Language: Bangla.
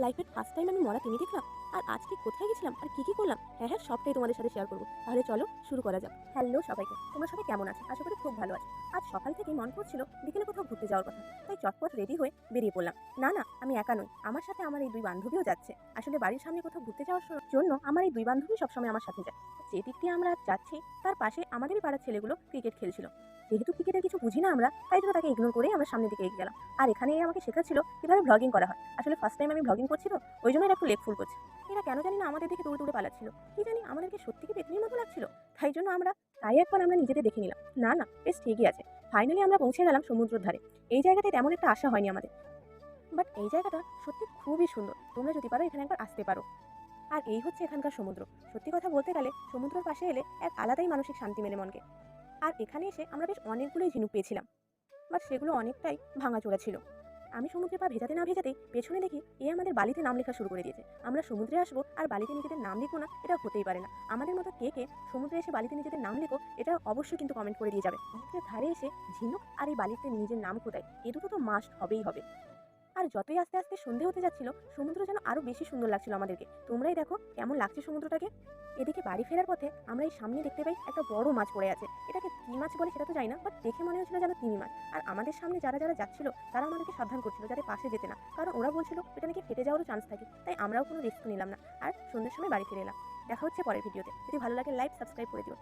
লাইফের ফার্স্ট টাইম আমি মরা তিমি দেখলাম। আর আজকে কোথায় গেছিলাম আর কি করলাম, হ্যাঁ সবটাই তোমাদের সাথে শেয়ার করবো। তাহলে চলো শুরু করা যাক। হ্যালো সবাইকে, তোমরা সবাই কেমন আছো? আশা করি খুব ভালো আছো। আজ সকাল থেকে মন করছিল বিকেলে কোথাও ঘুরতে যাওয়ার কথা, তাই চটপট রেডি হয়ে বেরিয়ে পড়লাম। না না, আমি একা নই, আমার সাথে আমার এই দুই বান্ধবীও যাচ্ছে। আসলে বাড়ির সামনে কোথাও ঘুরতে যাওয়ার জন্য আমার এই দুই বান্ধবী সবসময় আমার সাথে যায়। যে দিক দিয়ে আমরা যাচ্ছি তার পাশে আমাদেরই পাড়ার ছেলেগুলো ক্রিকেট খেলছিল। যেহেতু ক্রিকেটের কিছু বুঝি না আমরা, তাই জন্য তাকে ইগনোর করে আমরা সামনের দিকে এগিয়ে গেলাম। আর এখানে আমাকে শেখাচ্ছিল কিভাবে ব্লগিং করা হয়। আসলে ফার্স্ট টাইম আমি ব্লগিং করছি তো, ওই জন্য এরা একটু লেগ ফুল করছে। এরা কেন জানি না আমাদের দেখে দৌড়ে দৌড়ে পালাচ্ছিল। কি জানি আমাদেরকে সত্যি কি পেতনির মতো লাগছিল। তাই একবার আমরা নিজেদের দেখে নিলাম, না না বেশ ঠিকই আছে। ফাইনালি আমরা পৌঁছে গেলাম সমুদ্রের ধারে। এই জায়গাটায় তেমন একটা আশা হয়নি আমাদের, বাট এই জায়গাটা সত্যি খুবই সুন্দর। তোমরা যদি পারো এখানে একবার আসতে পারো। আর এই হচ্ছে এখানকার সমুদ্র। সত্যি কথা বলতে গেলে সমুদ্রের পাশে এলে এক আলাদাই মানসিক শান্তি মেলে মনকে। আর এখানে এসে আমরা বেশ অনেকগুলোই ঝিনুক পেয়েছিলাম, বাট সেগুলো অনেকটাই ভাঙাচোরা ছিল। আমি সমুদ্রে পা ভেজাতে না ভেজাতেই পেছনে দেখি আমাদের বালিতে নাম লেখা শুরু করে দিয়েছে। আমরা সমুদ্রে আসবো আর বালিতে নিজেদের নাম লিখবো না, এটা হতেই পারে না। আমাদের মতো কে কে সমুদ্রে এসে বালিতে নিজেদের নাম লেখো, এটা অবশ্যই কিন্তু কমেন্ট করে দিয়ে যাবে। সমুদ্রের ধারে এসে ঝিনুক আর এই বালিতে নিজের নাম খোদাই, এ দুটো তো মাস্ট হবেই হবে। আর যতই আস্তে আস্তে সন্ধে হতে যাচ্ছিল, সমুদ্র যেন আরো বেশি সুন্দর লাগছিল আমাদেরকে। তোমরাই দেখো কেমন লাগছে সমুদ্রটাকে। এদিকে বাড়ি ফেরার পথে আমরা এই সামনে দেখতে পাই একটা বড় মাছ পড়ে আছে। এটাকে কি মাছ বলে সেটা তো জানি না, বাট দেখে মনে হচ্ছিল যেন তিমি মাছ। আর আমাদের সামনে যারা যারা যাচ্ছিল তারা আমাদেরকে সাবধান করছিল যাতে পাশে যেতে না, কারণ ওরা বলছিল এটা নাকি ফেটে যাওয়ারও চান্স থাকে। তাই আমরাও কোনো রিস্ক নিলাম না, আর সন্ধ্যের সময় বাড়ি ফিরে এলাম। দেখা হচ্ছে পরের ভিডিওতে। যদি ভালো লাগে লাইক সাবস্ক্রাইব করে দিও।